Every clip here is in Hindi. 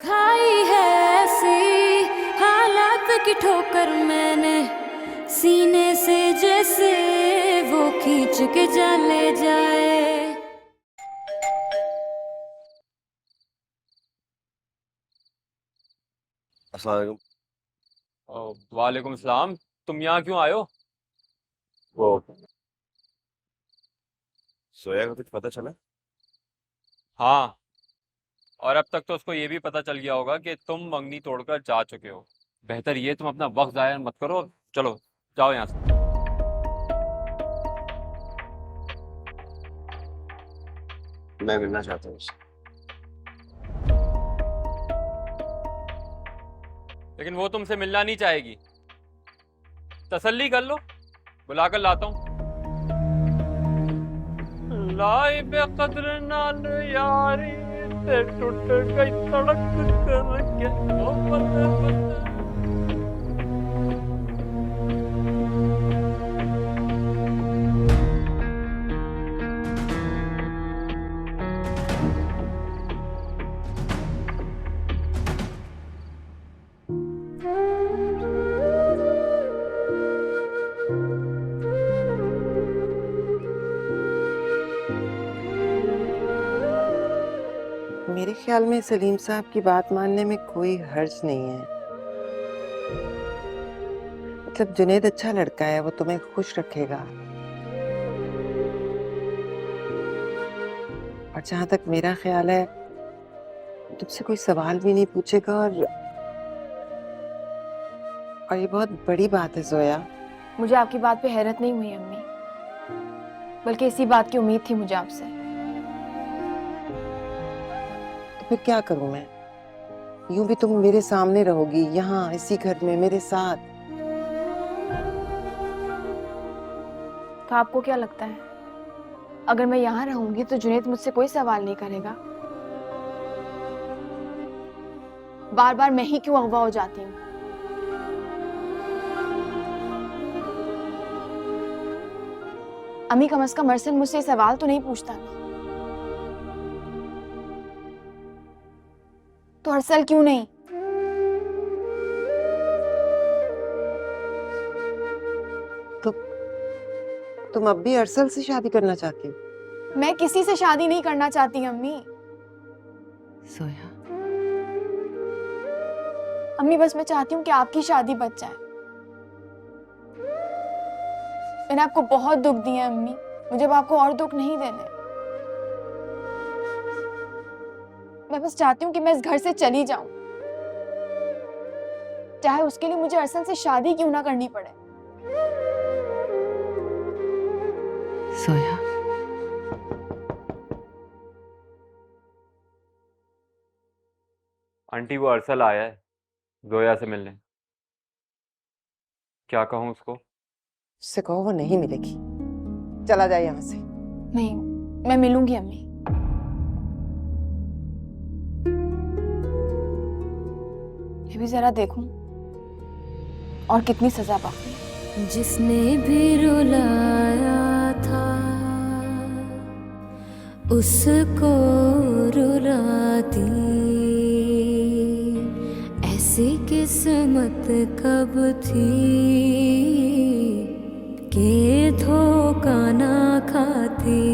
खाई है ऐसी हालात की ठोकर मैंने सीने से, जैसे वो खींच के चले जाए। अस्सलाम वालेकुम। वालेकुम सलाम। तुम यहाँ क्यों आए हो? वो सोया का कुछ पता चला? हाँ, और अब तक तो उसको ये भी पता चल गया होगा कि तुम मंगनी तोड़कर जा चुके हो। बेहतर ये तुम अपना वक्त जाया मत करो। चलो जाओ यहाँ से। मैं मिलना चाहता हूँ उससे। लेकिन वो तुमसे मिलना नहीं चाहेगी। तसल्ली कर लो, बुलाकर लाता हूँ। लाई बेकद्र नाल यारी ते टूट गई सड़क कर के ओ बंदे बंदे। मेरे ख्याल में सलीम साहब की बात मानने में कोई हर्ज नहीं है। मतलब जुनेद अच्छा लड़का है, वो तुम्हें खुश रखेगा। और जहां तक मेरा ख्याल है, तुमसे कोई सवाल भी नहीं पूछेगा। और ये बहुत बड़ी बात है जोया। मुझे आपकी बात पे हैरत नहीं हुई अम्मी, बल्कि इसी बात की उम्मीद थी मुझे आपसे। तो फिर क्या करूं मैं? यूं भी तुम मेरे सामने रहोगी, यहाँ इसी घर में मेरे साथ। तो आपको क्या लगता है, अगर मैं यहाँ रहूंगी तो जुनेद मुझसे कोई सवाल नहीं करेगा? बार बार मैं ही क्यों अगवा हो जाती हूँ? अम्मी, कम से कम अरसल मुझसे सवाल तो नहीं पूछता ना। तो अरसल क्यों नहीं? तो तुम अब भी अरसल से शादी करना चाहती हो? मैं किसी से शादी नहीं करना चाहती अम्मी। सोया, अम्मी, बस मैं चाहती हूँ कि आपकी शादी बच जाए। मैंने आपको बहुत दुख दिए अम्मी, मुझे अब आपको और दुख नहीं देने। मैं बस चाहती हूँ कि मैं इस घर से चली जाऊं, चाहे उसके लिए मुझे अरसल से शादी क्यों ना करनी पड़े। सोया, आंटी, वो अरसल आया है जोया से मिलने। क्या कहूँ उसको? उससे कहो वो नहीं मिलेगी। चला जाए यहाँ से। नहीं, मैं मिलूंगी अम्मी। ये भी जरा देखूं और कितनी सजा बाकी है। जिसने भी रुलाया था उसको रुलाती, ऐसी किस्मत कब थी कि धोखा ना खाती।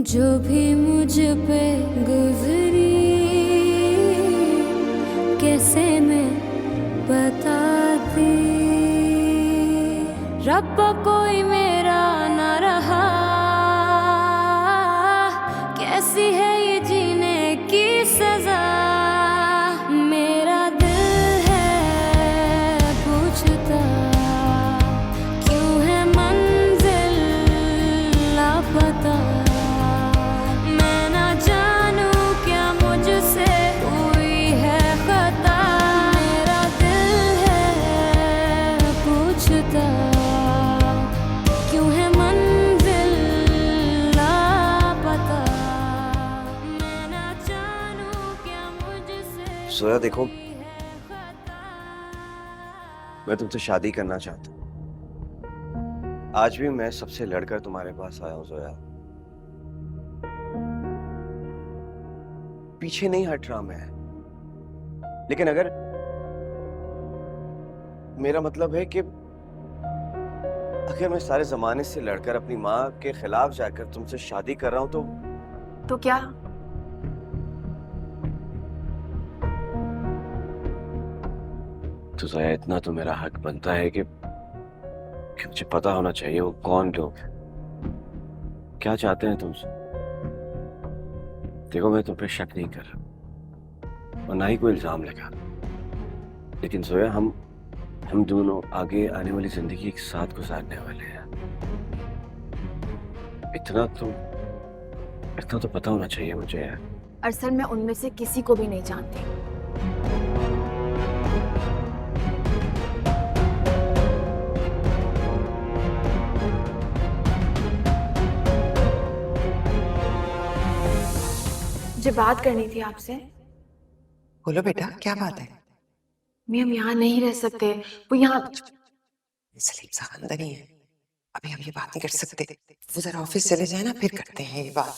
जो भी मुझ पे गुजरी कैसे मैं बताती, रब कोई मेरा ना रहा, कैसी है ये जीने की सजा। मेरा दिल है पूछता, क्यों है मंजिल लापता। मैं ना जानूं क्या मुझसे हुई है खता। मेरा दिल है पूछता, क्यों है मंजिल लापता। मैं ना जानूं क्या मुझसे सोया देखो, हुई है खता। मैं तुमसे शादी करना चाहता हूँ। आज भी मैं सबसे लड़कर तुम्हारे पास आया हूँ जोया। पीछे नहीं हट रहा मैं, लेकिन अगर मेरा मतलब है कि अगर मैं सारे जमाने से लड़कर अपनी माँ के खिलाफ जाकर तुमसे शादी कर रहा हूं तो क्या? तो ज़ाया इतना तो मेरा हक बनता है कि मुझे पता होना चाहिए वो कौन लोग हैं, क्या चाहते हैं तुमसे। देखो मैं तुम पे शक नहीं कर रहा और ना ही कोई इल्जाम लगा रहा, लेकिन जोया हम दोनों आगे आने वाली जिंदगी एक साथ गुजारने वाले हैं। इतना तो पता होना चाहिए मुझे यार। अरसल मैं उनमें से किसी को भी नहीं जानती। मुझे बात करनी थी आपसे। बोलो बेटा, क्या बात है? मैं हम यहाँ नहीं रह सकते। वो यहाँ सलीम साहब अंदर ही है, अभी हम ये बात नहीं कर सकते। वो जरा ऑफिस चले जाए ना, फिर करते हैं ये बात।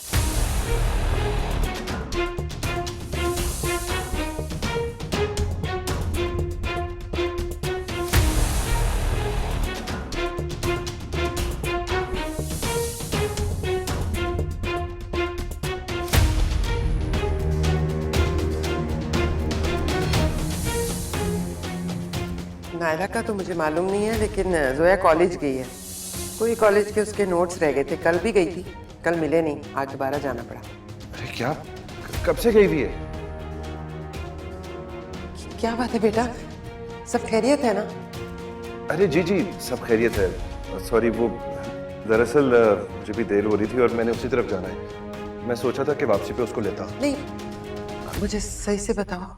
नायरा का तो मुझे मालूम नहीं है, लेकिन जोया कॉलेज गई है। कोई कॉलेज के उसके नोट्स रह गए थे, कल भी गई थी, कल मिले नहीं, आज दोबारा जाना पड़ा। अरे क्या, कब से गई हुई है? क्या बात है बेटा, सब खैरियत है ना? अरे जी जी, सब खैरियत है। सॉरी, वो दरअसल मुझे भी देर हो रही थी और मैंने उसी तरफ जाना है। मैं सोचा था कि वापसी पे उसको लेता। नहीं, मुझे सही से बताओ।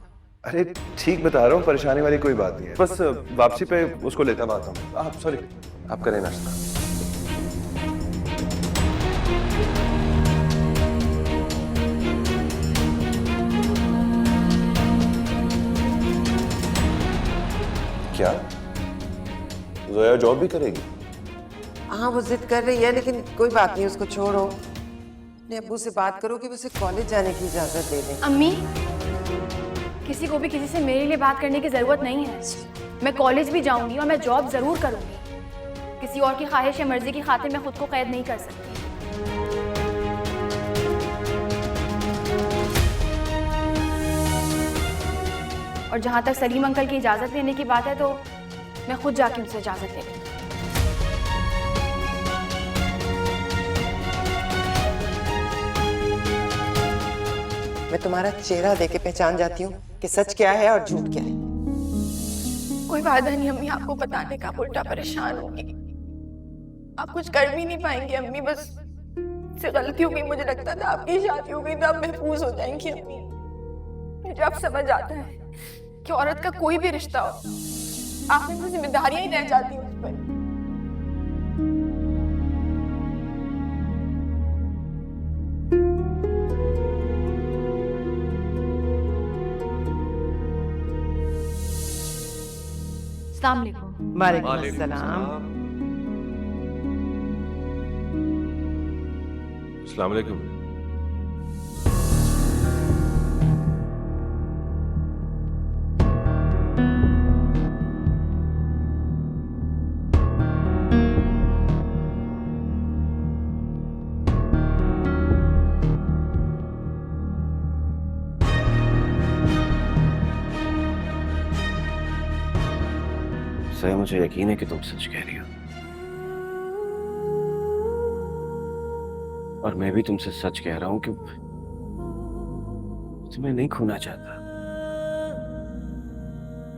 अरे ठीक बता रहा हूँ, परेशानी वाली कोई बात नहीं है, बस वापसी पे उसको लेता हुआ आता हूँ। आप सॉरी, आप करें नाश्ता। क्या जोया जॉब भी करेगी? हाँ, वो जिद कर रही है, लेकिन कोई बात नहीं, उसको छोड़ो। अपने अब्बू से बात करो कि उसे कॉलेज जाने की इजाजत दे दें। अम्मी, किसी को भी किसी से मेरे लिए बात करने की जरूरत नहीं है। मैं कॉलेज भी जाऊंगी और मैं जॉब जरूर करूंगी। किसी और की ख्वाहिश या मर्जी की खातिर मैं खुद को कैद नहीं कर सकती। और जहां तक सलीम अंकल की इजाजत लेने की बात है, तो मैं खुद जाके उनसे इजाजत ले लूंगी। मैं तुम्हारा चेहरा देके पहचान जाती हूँ कि सच क्या है और झूठ क्या है। कोई वादा नहीं अम्मी आपको बताने का, उल्टा परेशान होगी। आप कुछ कर भी नहीं पाएंगे अम्मी, बस से गलती हो गई। मुझे लगता था आपकी शादी हो गई तो आप महफूज हो जाएंगी अम्मी। मुझे अब समझ आता है कि औरत का कोई भी रिश्ता हो, आखिर में जिम्मेदारियां ही रह जाती हैं उस पर। अस्सलाम वालेकुम। वालेकुम अस्सलाम। अस्सलाम वालेकुम। सही, मुझे यकीन है कि तुम सच कह रही हो और मैं भी तुमसे सच कह रहा हूं कि तुम्हें नहीं खोना चाहता।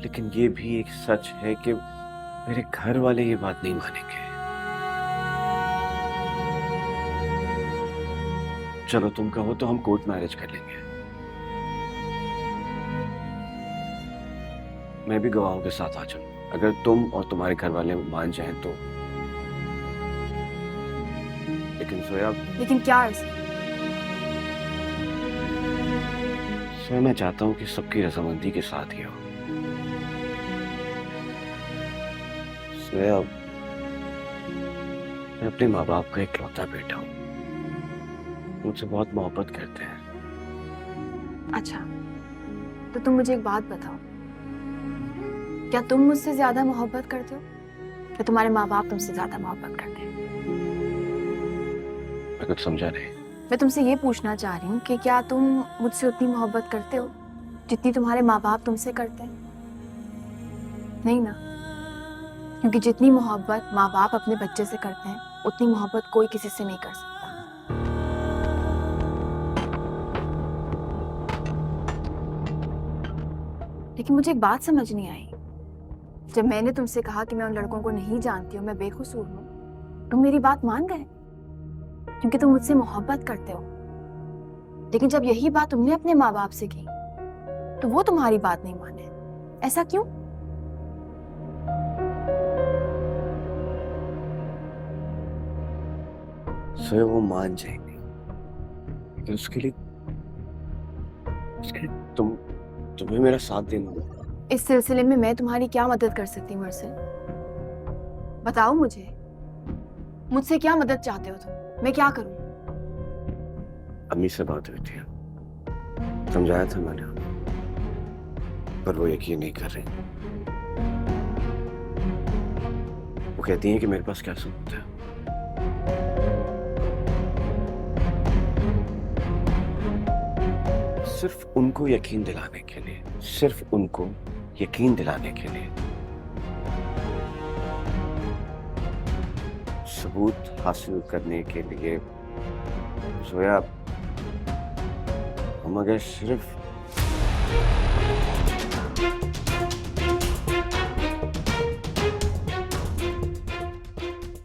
लेकिन ये भी एक सच है कि मेरे घर वाले ये बात नहीं मानेंगे। चलो तुम कहो तो हम कोर्ट मैरिज कर लेंगे। मैं भी गवाहों के साथ आ जाऊं, अगर तुम और तुम्हारे घर वाले मान जाएं तो। लेकिन सोया, लेकिन क्या अर्ज? सोया मैं चाहता हूं कि सबकी रजामंदी के साथ ही हो। सोया, मैं अपने माँ बाप का इकलौता बेटा हूं, मुझसे बहुत मोहब्बत करते हैं। अच्छा, तो तुम मुझे एक बात बताओ, क्या तुम मुझसे ज्यादा मोहब्बत करते हो या तुम्हारे माँ बाप तुमसे ज्यादा मोहब्बत करते हैं? मैं कुछ समझा नहीं। मैं तुमसे ये पूछना चाह रही हूँ कि क्या तुम मुझसे उतनी मोहब्बत करते हो जितनी तुम्हारे माँ बाप तुमसे करते हैं? नहीं ना, क्योंकि जितनी मोहब्बत माँ बाप अपने बच्चे से करते हैं उतनी मोहब्बत कोई किसी से नहीं कर सकता। लेकिन मुझे एक बात समझ नहीं आई, जब मैंने तुमसे कहा कि मैं उन लड़कों को नहीं जानती हूँ, मैं बेकसूर हूँ, तुम मेरी बात मान गए क्योंकि तुम मुझसे मोहब्बत करते हो। लेकिन जब यही बात तुमने अपने माँ बाप से की तो वो तुम्हारी बात नहीं माने। ऐसा क्यों? सोया वो मान जाएंगे, लेकिन उसके लिए तुम्हें मेरा साथ देना होगा। इस सिलसिले में मैं तुम्हारी क्या मदद कर सकती हूँ अर्सद? बताओ मुझे, मुझसे क्या मदद चाहते हो तुम? मैं क्या करूँ? अम्मी से बात हुई थी, समझाया था मैंने उन्हें, पर वो यकीन नहीं कर रही। वो कहती हैं कि मेरे पास क्या सबूत है। सिर्फ उनको यकीन दिलाने के लिए, सिर्फ उनको यकीन दिलाने के लिए सबूत हासिल करने के लिए सोया हम अगर सिर्फ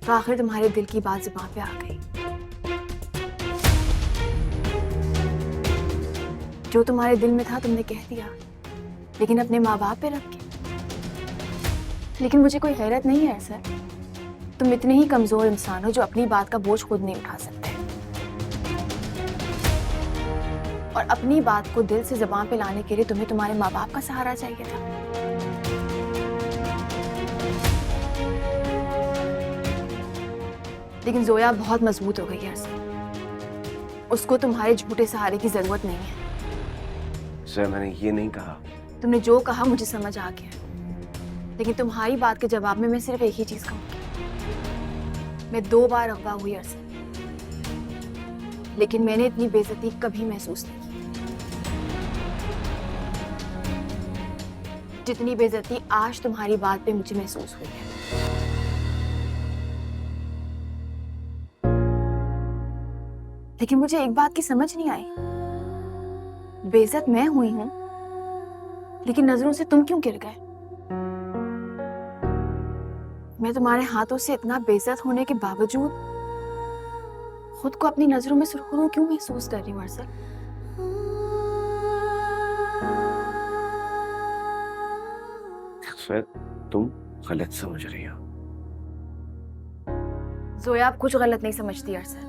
तो आखिर तुम्हारे दिल की बात जुबान पे आ गई। जो तुम्हारे दिल में था तुमने कह दिया, लेकिन अपने माँ बाप पे रख के। लेकिन मुझे कोई हैरत नहीं है सर, तुम इतने ही कमजोर इंसान हो जो अपनी बात का बोझ खुद नहीं उठा सकते और अपनी बात को दिल से जुबान पे लाने के लिए तुम्हें तुम्हारे माँ बाप का सहारा चाहिए था। लेकिन जोया बहुत मजबूत हो गई है सर, उसको तुम्हारे झूठे सहारे की जरूरत नहीं है। सर मैंने ये नहीं कहा। तुमने जो कहा मुझे समझ आ गया, लेकिन तुम्हारी बात के जवाब में मैं सिर्फ एक ही चीज कहूंगी। मैं 2 बार अगवा हुई अर्सद, लेकिन मैंने इतनी बेइज्जती कभी महसूस नहीं की जितनी बेइज्जती आज तुम्हारी बात पे मुझे महसूस हुई है। लेकिन मुझे एक बात की समझ नहीं आई, बेइज्जत मैं हुई हूं, लेकिन नजरों से तुम क्यों गिर गए? मैं तुम्हारे हाथों से इतना बेइज्जत होने के बावजूद खुद को अपनी नजरों में सुरखरू क्यों महसूस कर रही हूँ अर्सद? सर तुम गलत समझ रही हो। जोया आप कुछ गलत नहीं समझती अर्सद,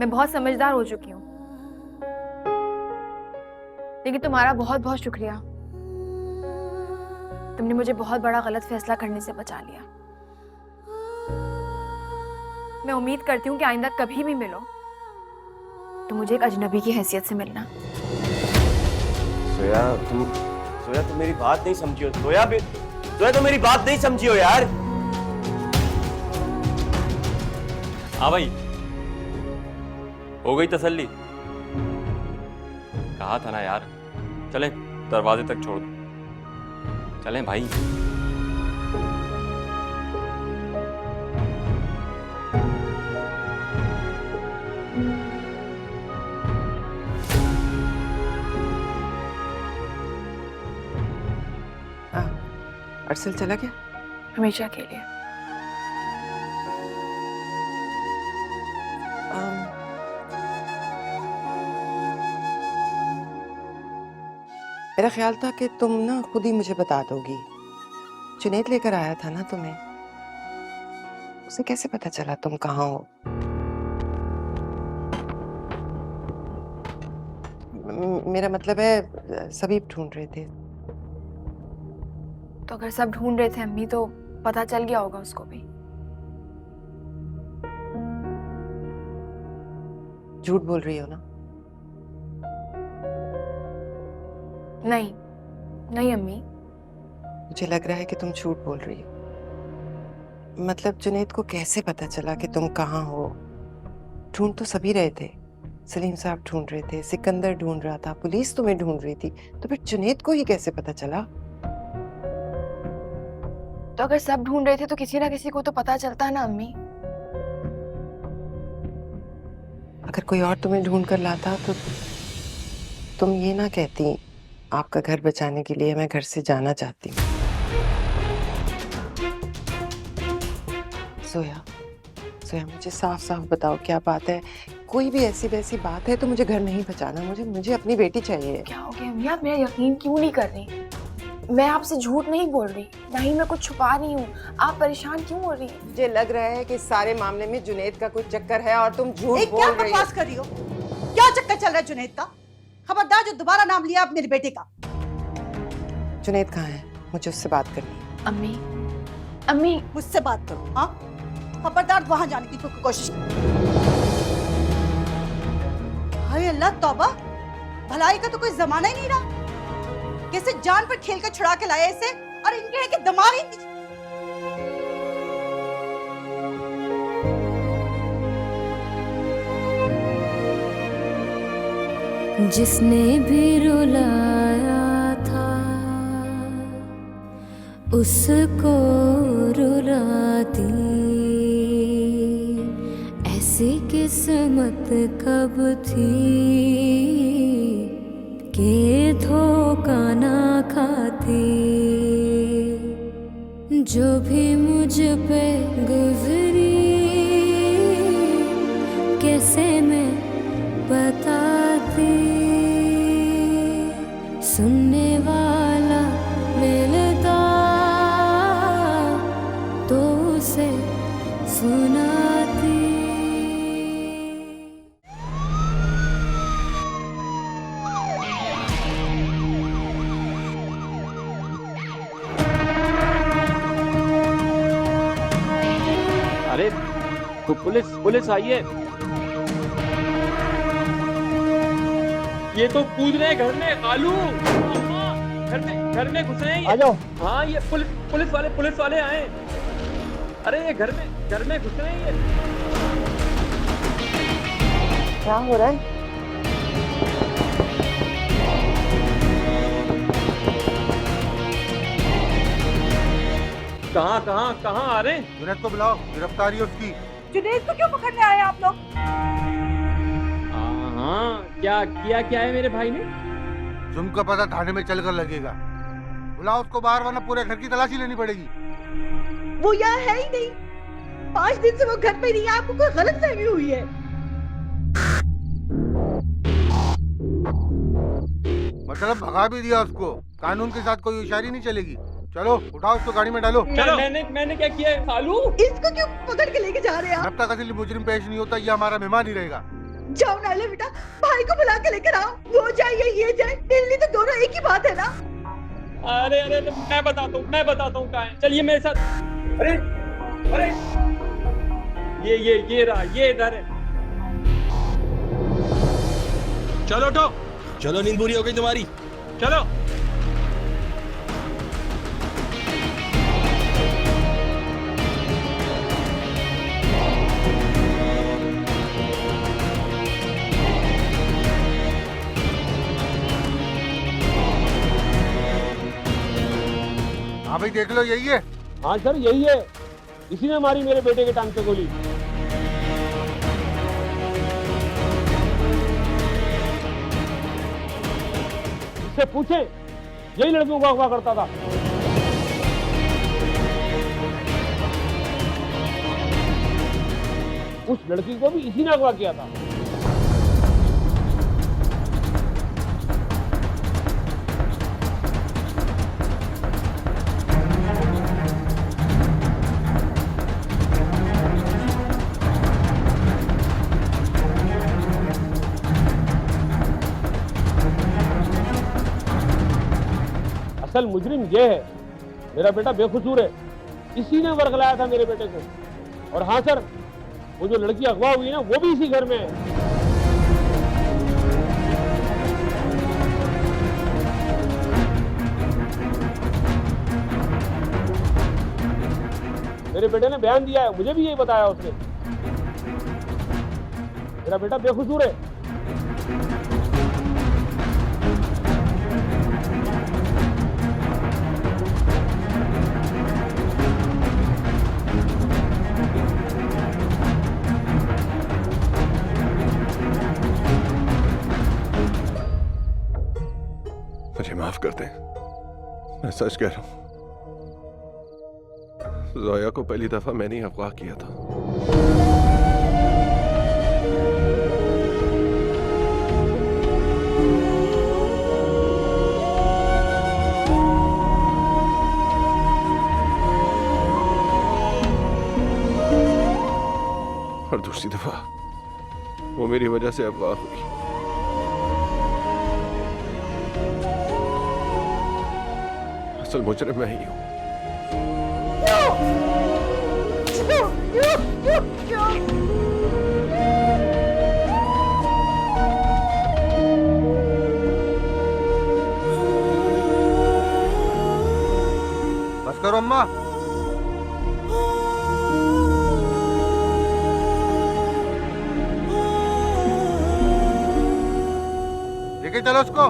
मैं बहुत समझदार हो चुकी हूँ। लेकिन तुम्हारा बहुत बहुत शुक्रिया, तुमने मुझे बहुत बड़ा गलत फैसला करने से बचा लिया। मैं उम्मीद करती हूँ कि आइंदा कभी भी मिलो तो मुझे एक अजनबी की हैसियत से मिलना। सोया तुम मेरी बात नहीं समझी हो। सोया तुम मेरी बात नहीं समझी हो यार। हाँ भाई, हो गई तसल्ली? कहा था ना यार, चलें दरवाजे तक छोड़ दो, चलें भाई। अर्सल चला गया? हमेशा के लिए। अम, मेरा ख्याल था कि तुम ना खुद ही मुझे बता दोगी। जुनैद लेकर आया था ना तुम्हें, उसे कैसे पता चला तुम कहाँ हो? मेरा मतलब है सभी ढूंढ रहे थे। तो अगर सब ढूंढ रहे थे अम्मी तो पता चल गया होगा उसको भी। झूठ बोल रही हो ना? नहीं नहीं अम्मी, मुझे लग रहा है कि तुम झूठ बोल रही हो। मतलब जुनैद को कैसे पता चला कि तुम कहाँ हो? ढूंढ तो सभी रहे थे। सलीम साहब ढूंढ रहे थे, सिकंदर ढूंढ रहा था, पुलिस तुम्हें ढूंढ रही थी, तो फिर जुनैद को ही कैसे पता चला? तो अगर सब ढूंढ रहे थे तो किसी ना किसी को तो पता चलता ना अम्मी। अगर कोई और तुम्हें ढूंढ कर लाता तो तुम ये ना कहती, आपका घर बचाने के लिए मैं घर से जाना चाहती हूँ। सोया, सोया मुझे साफ साफ बताओ क्या बात है? कोई भी ऐसी वैसी बात है तो मुझे घर नहीं बचाना, मुझे अपनी बेटी चाहिए। क्या हो गया अम्मी, आप मेरा यकीन क्यों नहीं कर रही? मैं आपसे झूठ नहीं बोल रही, ना ही मैं कुछ छुपा रही हूँ। आप परेशान क्यों हो रही हैं? मुझे लग रहा है कि इस सारे मामले में जुनैद का कोई चक्कर है और तुम झूठ बोल क्या रही हो। बकवास कर रही हो? क्या चक्कर चल रहा है जुनैद का? खबरदार जो दोबारा नाम लिया आप मेरे बेटे का। जुनैद कहाँ है? मुझे उससे बात करनी है। अम्मी, अम्मी मुझसे बात करो। हाँ, खबरदार वहां जाने की कोशिश करो। हाय अल्लाह तौबा, भलाई का तो कोई जमाना ही नहीं रहा। कैसे जान पर खेल कर छुड़ा के लाया इसे, और इनके है कि दिमाग ही नहीं। जिसने भी रुलाया था उसको रुलाती, ऐसी किस्मत कब थी कि धोखा ना खाती। जो भी मुझ पे गुजरी कैसे मैं बताती, सुनने वाला मिलता तो उसे सुनाती। अरे तो पुलिस आई है। ये तो कूद रहे हैं घर में। आलू घर में घुस रहे हैं ये। आ जाओ। हाँ ये पुलिस वाले आए। अरे ये घर में घुस रहे हैं ये। क्या हो रहा है? कहाँ आ रहे हैं? जुनैद को बुलाओ, गिरफ्तारी है उसकी। जुनैद को क्यों पकड़ने आए आप लोग? हाँ क्या है मेरे भाई ने? तुमको पता थाने में चलकर लगेगा। बुलाओ उसको बाहर, वरना पूरे घर की तलाशी लेनी पड़ेगी। वो यहाँ है ही नहीं। 5 दिन से वो घर पे नहीं है। आपको कोई गलतफहमी हुई है। मतलब भगा भी दिया उसको। कानून के साथ कोई होशियारी नहीं चलेगी। चलो उठाओ उसको, गाड़ी में डालो। चलो। मैंने क्या किया है सालू? इसको क्यों पकड़ के लेके जा रहे हैं आप? जब तक असली मुजरिम पेश नहीं होता ये हमारा मेहमान ही रहेगा। जाओ नाले बेटा, भाई को बुला के लेकर आओ। वो जाए या ये जाए, दिल्ली तो दोनों एक ही बात है ना। अरे मैं बताता हूँ कहाँ है। चलिए मेरे साथ। अरे ये रहा, ये इधर है। चलो उठो। चलो नींद पूरी हो गई तुम्हारी। चलो। हाँ भाई देख लो, यही है। हाँ सर यही है। इसी ने मारी मेरे बेटे के टांग पे गोली। इससे पूछे, यही लड़कियों को अगवा करता था। उस लड़की को भी इसी ने अगवा किया था। असल मुजरिम ये है, मेरा बेटा बेकसूर है। इसी ने वर्गलाया था मेरे बेटे को। और हाँ सर, वो जो लड़की अगवा हुई है ना, वो भी इसी घर में है। मेरे बेटे ने बयान दिया है, मुझे भी यही बताया उसने। मेरा बेटा बेकसूर है। मुझे माफ कर दें, मैं सच कह रहा हूं। जोया को पहली दफा मैंने ही अगवा किया था। और दूसरी दफा वो मेरी वजह से अगवा हुई। असल मुजरिम मैं ही हूं। बस करो अम्मा। लेके चलो उसको।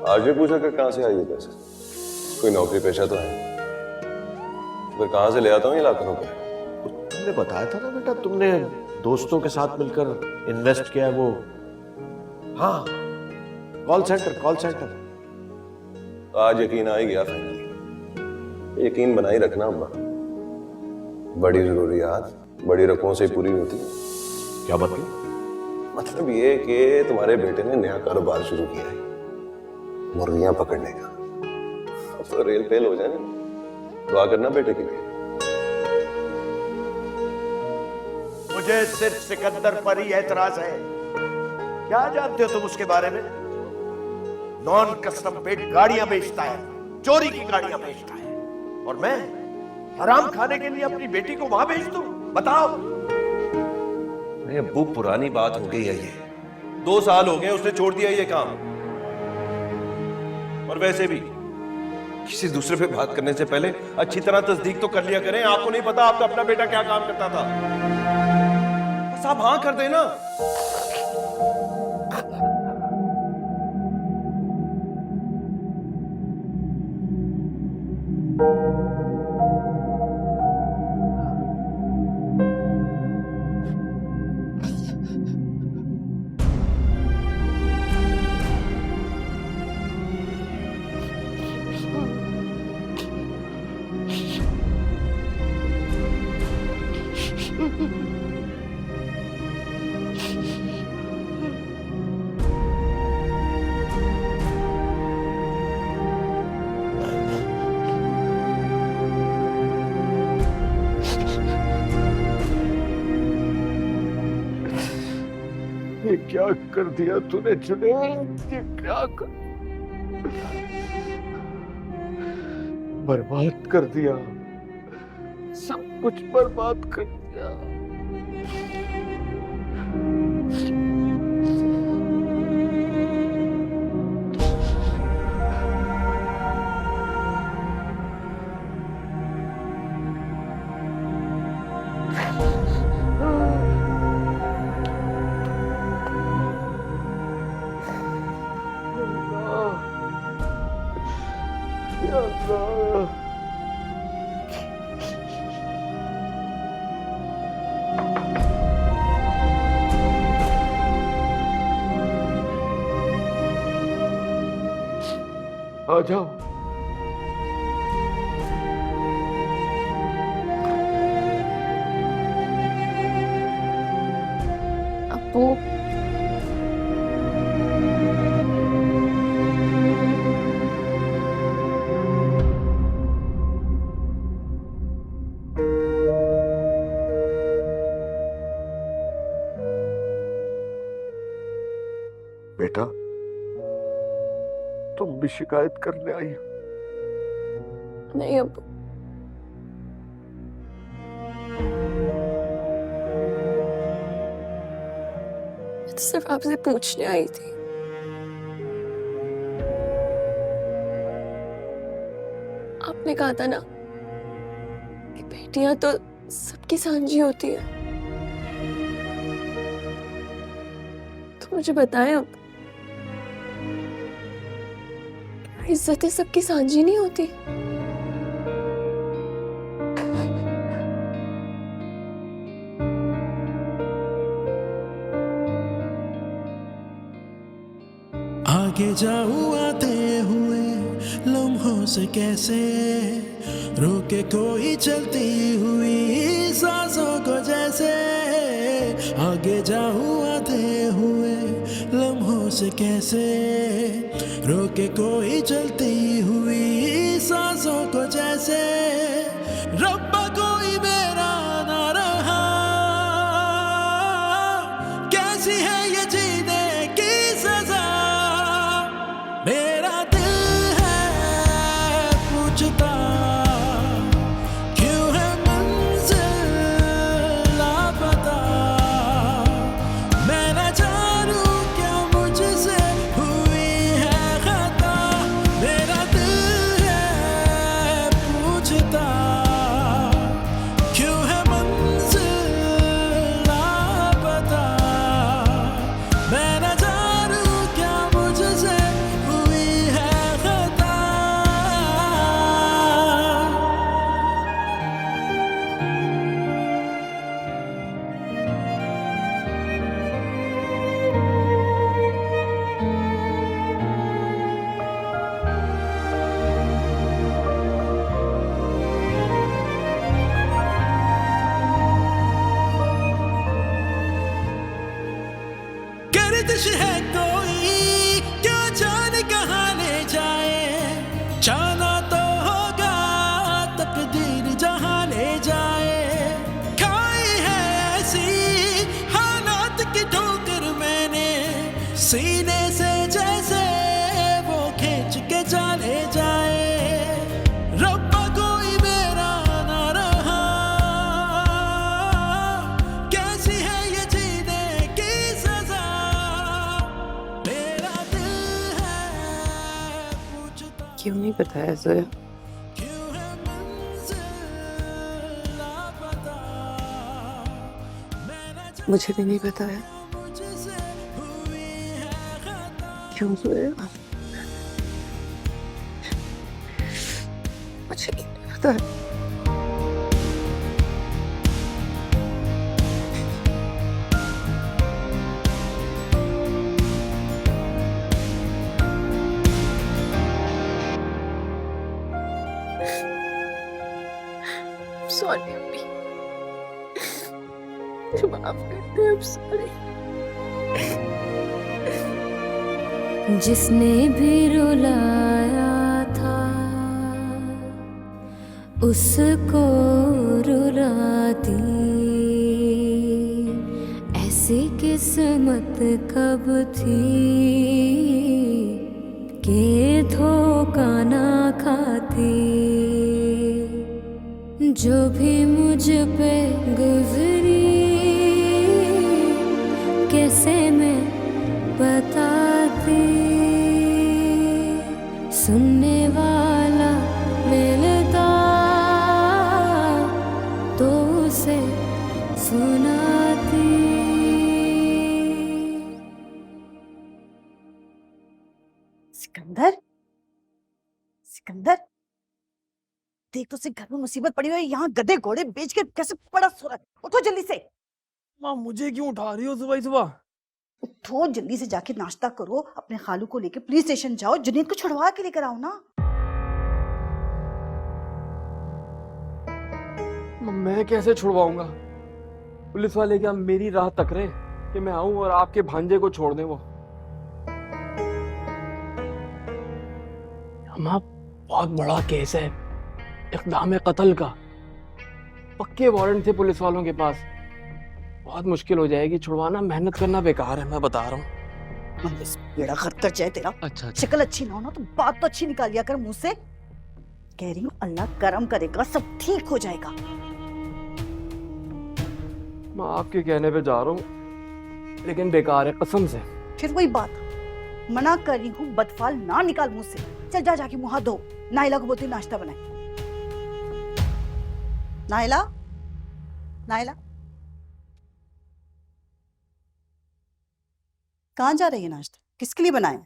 आज भी पूछा कि कहां से आई है पैसे? कोई नौकरी पेशा तो है, फिर कहां से ले आता हूँ ये लाखों रुपए? तुमने बताया था ना बेटा, तुमने दोस्तों के साथ मिलकर इन्वेस्ट किया है वो। हाँ, कॉल सेंटर। आज यकीन आ ही गया फाइनली। यकीन बनाई रखना अम्मा, बड़ी जरूरियात बड़ी रकमों से पूरी होती है। क्या मतलब? मतलब ये कि तुम्हारे बेटे ने नया कारोबार शुरू किया है, मुर्गियां पकड़ने का। अब तो रेल फेल हो जाए ना, दुआ करना बेटे के लिए। मुझे सिर्फ सिकंदर पर ही एतराज है। क्या जानते हो तुम उसके बारे में? नॉन कस्टम पेड गाड़ियां बेचता है, चोरी की गाड़ियां बेचता है, और मैं हराम खाने के लिए अपनी बेटी को वहां भेज दूं? बताओ। नहीं अब्बू, पुरानी बात हो गई है ये। 2 साल हो गए उसने छोड़ दिया ये काम। और वैसे भी किसी दूसरे पे बात करने से पहले अच्छी तरह तस्दीक तो कर लिया करें। आपको नहीं पता आपका अपना बेटा क्या काम करता था? बस आप हाँ कर देना। ये क्या कर दिया तूने जुनैद? ये क्या कर... बर्बाद कर दिया, सब कुछ बर्बाद कर दिया। या अल्लाह। आ जाओ। अप्पू, बेटा, तुम भी शिकायत करने आई हो? नहीं अप्पू, मैं तो सिर्फ आपसे पूछने आई थी। आपने कहा था ना कि बेटियां तो सबकी सांझी होती है, तो मुझे बताएं अब, इज्जतें सबकी सांझी नहीं होती? आगे जाऊं आते हुए लम्हों से कैसे, रोके कोई चलती हुई सांसों को जैसे। आगे जाऊं आते हुए लम्हों से कैसे, रोके कोई चलती हुई सांसों को जैसे। रब्बा कोई मेरा ना रहा, कैसी है ये जीने की सजा। मेरा दिल है पूछता, क्यों है मंजिल लापता। मैं न जानूं क्या मुझसे हुई है खता। मेरा दिल है पूछता, क्यों है मंजिल लापता। मैं न जानूं क्या मुझसे हुई है खता। गर्दिश है कोई, क्यों जाने कहाँ ले जाए। जाना तो होगा तकदीर जहाँ ले जाए। खाई है ऐसी हालात की ठोकर मैंने, सीने से जैसे वो खींच के चले जाए। रब्बा कोई मेरा ना रहा, कैसी है ये जीने की सजा। मेरा दिल है पूछता, क्यों नहीं बताया जोया? क्यों है मंजिल लापता। मैं न जानूं मुझे भी नहीं बताया। मुझसे हुई है खता। क्यों जोया? मुझे नहीं बताया। सॉरी अम्मी, माफ कर दे, I'm sorry। जिसने भी रुलाया था उसको रुला दी। ऐसी किस्मत कब थी कि धोखा ना खाती। जो भी मुझ पे गुजरी कैसे मैं बताती। सुनने वाला मिलता तो उसे सुनाती। सिकंदर, सिकंदर, देख तो से घर में मुसीबत पड़ी हुई है, यहाँ गधे घोड़े बेच के कैसे पड़ा सो रहा है। उठो जल्दी से, माँ मुझे क्यों उठा रही हो सुबह सुबह? उठो जल्दी से, जाके नाश्ता करो, अपने खालू को लेके पुलिस स्टेशन जाओ, जुनैद को छुड़वा के लेकर आओ ना। मैं कैसे छुड़वाऊंगा? पुलिस वाले क्या मेरी राह तक रहे कि मैं आऊं और आपके भांजे को छोड़ दें? वो माँ बहुत बड़ा केस है, इक़दाम कत्ल का, पक्के वारंट थे पुलिस वालों के पास, बहुत मुश्किल हो जाएगी छुड़वाना, मेहनत करना बेकार है, मैं बता रहा हूँ। बेड़ा गर्क कर जाए तेरा। अच्छा शक्ल अच्छी ना हो ना तो बात तो अच्छी निकाल लिया कर मुंह से। कह रही हूँ अल्लाह करम करेगा, सब ठीक हो जाएगा। मैं आपके कहने पे जा रहा हूँ, लेकिन बेकार है कसम से। फिर वही बात, मना कर रही हूँ, बदफाल ना निकाल मुंह से। चल जा, जाके मुंह हाथ धो। नाइला को बोलती हूँ नाश्ता बनाए। नाइला, नाइला कहाँ जा रही है? नाश्ता किसके लिए बनाया?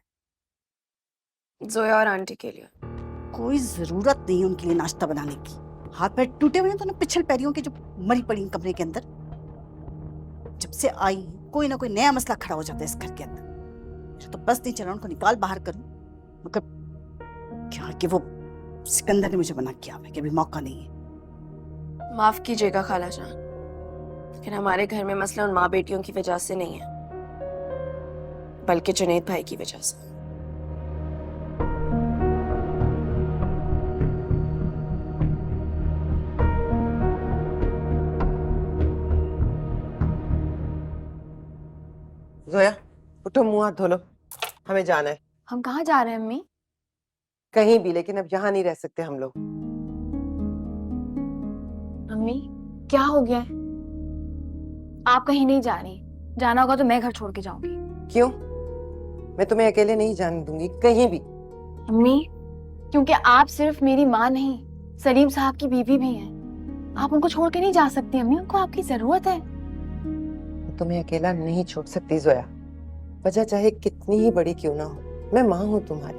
जोया और आंटी के लिए। कोई जरूरत नहीं है उनके लिए नाश्ता बनाने की। हाथ पैर टूटे हुए हैं तो ना, पिछल पैरियों के जो मरी पड़ी हैं कमरे के अंदर। जब से आई कोई ना कोई नया मसला खड़ा हो जाता है इस घर के अंदर। मेरा तो बस नहीं चला उनको निकाल बाहर करूं, मगर क्या कि वो सिकंदर ने मुझे मना किया है कि अभी मौका नहीं है। माफ कीजिएगा खाला जान, लेकिन हमारे घर में मसला उन माँ बेटियों की वजह से नहीं है, बल्कि जुनैद भाई की वजह से। जोया उठो, मुंह हाथ धो लो, हमें जाना है। हम कहाँ जा रहे हैं अम्मी? कहीं भी, लेकिन अब यहाँ नहीं रह सकते हम लोग। अम्मी क्या हो गया है? आप कहीं नहीं जा रही, जाना होगा तो मैं घर छोड़ के जाऊंगी। क्यों? मैं तुम्हें अकेले नहीं जाने दूंगी कहीं भी। अम्मी क्योंकि आप सिर्फ मेरी माँ नहीं, सलीम साहब की बीवी भी हैं। आप उनको छोड़ के नहीं जा सकती अम्मी, उनको आपकी जरूरत है। तुम्हें अकेला नहीं छोड़ सकती जोया, वजह चाहे कितनी ही बड़ी क्यों ना हो। मैं माँ हूँ तुम्हारी,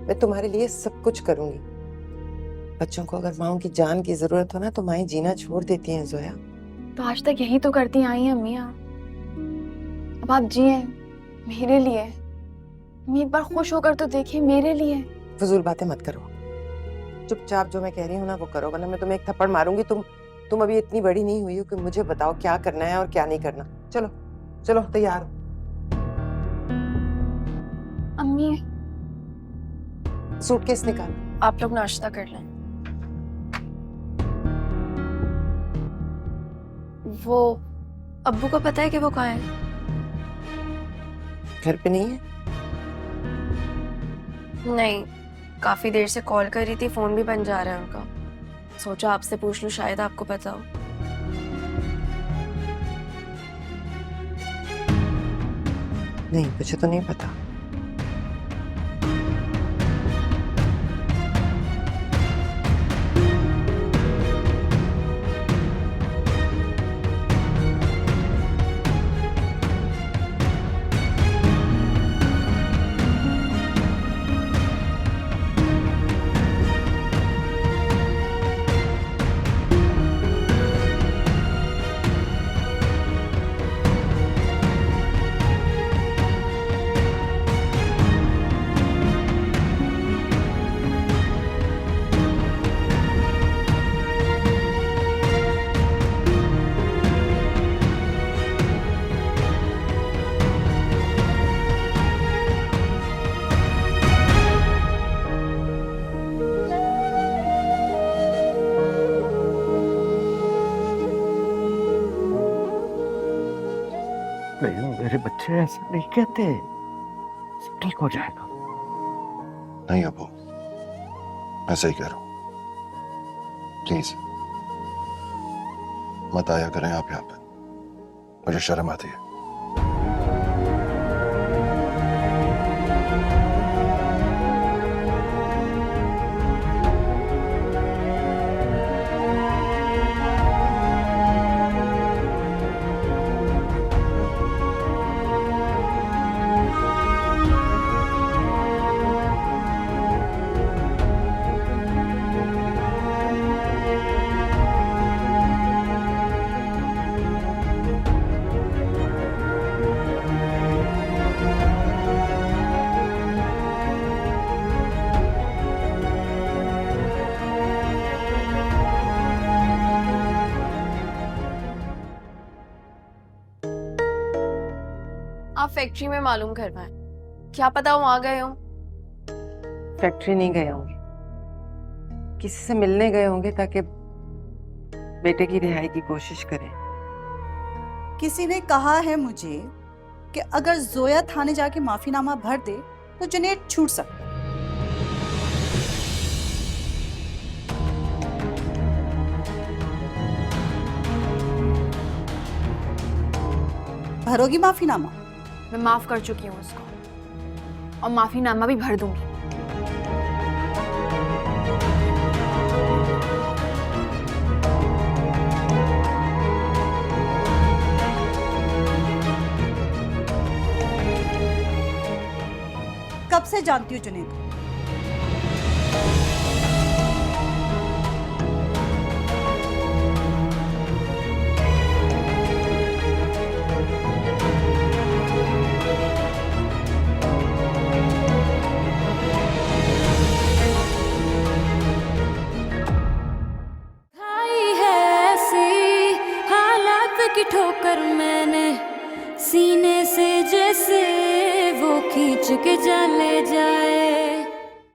मैं तुम्हारे लिए सब कुछ करूंगी। बच्चों को अगर माँ की जान की जरूरत हो ना तो माँ जीना छोड़ देती हैं जोया। तो आज तक यही तो करती आई हैं अम्मी आप। अब आप जिए मेरे लिए, अम्मी एक बार खुश होकर तो देखिए मेरे लिए। फजूल बातें मत करो, चुपचाप जो मैं कह रही हूँ ना वो करो, वरना मैं तुम्हें एक थप्पड़ मारूंगी। तुम अभी इतनी बड़ी नहीं हुई हो कि मुझे बताओ क्या करना है और क्या नहीं करना। चलो चलो तैयार हो। अम्मी सूटकेस निकाल। आप लोग नाश्ता कर लें। वो अब्बू को पता है कि वो कहाँ है? घर पे नहीं है? नहीं, काफी देर से कॉल कर रही थी, फोन भी बंद जा रहा है उनका। सोचा आपसे पूछ लूं, शायद आपको पता हो। नहीं, मुझे तो नहीं पता। मेरे बच्चे ऐसा नहीं कहते, सब ठीक हो जाएगा। नहीं अबू, ऐसा ही कह रहा हूं। प्लीज मत आया करें आप यहाँ पे, मुझे शर्म आती है। फैक्ट्री में मालूम करवाएं। क्या पता वो वहां गए हों। फैक्ट्री नहीं गए होंगे, किसी से मिलने गए होंगे ताकि बेटे की रिहाई की कोशिश करें। किसी ने कहा है मुझे कि अगर जोया थाने जाके माफीनामा भर दे तो जुनैद छूट सकता है। भरोगी माफीनामा? मैं माफ कर चुकी हूँ उसको और माफीनामा भी भर दूंगी। कब से जानती हूँ जुनैद? खाई है ऐसी हालात की ठोकर मैंने सीने से, जैसे वो खींच के चले जाए।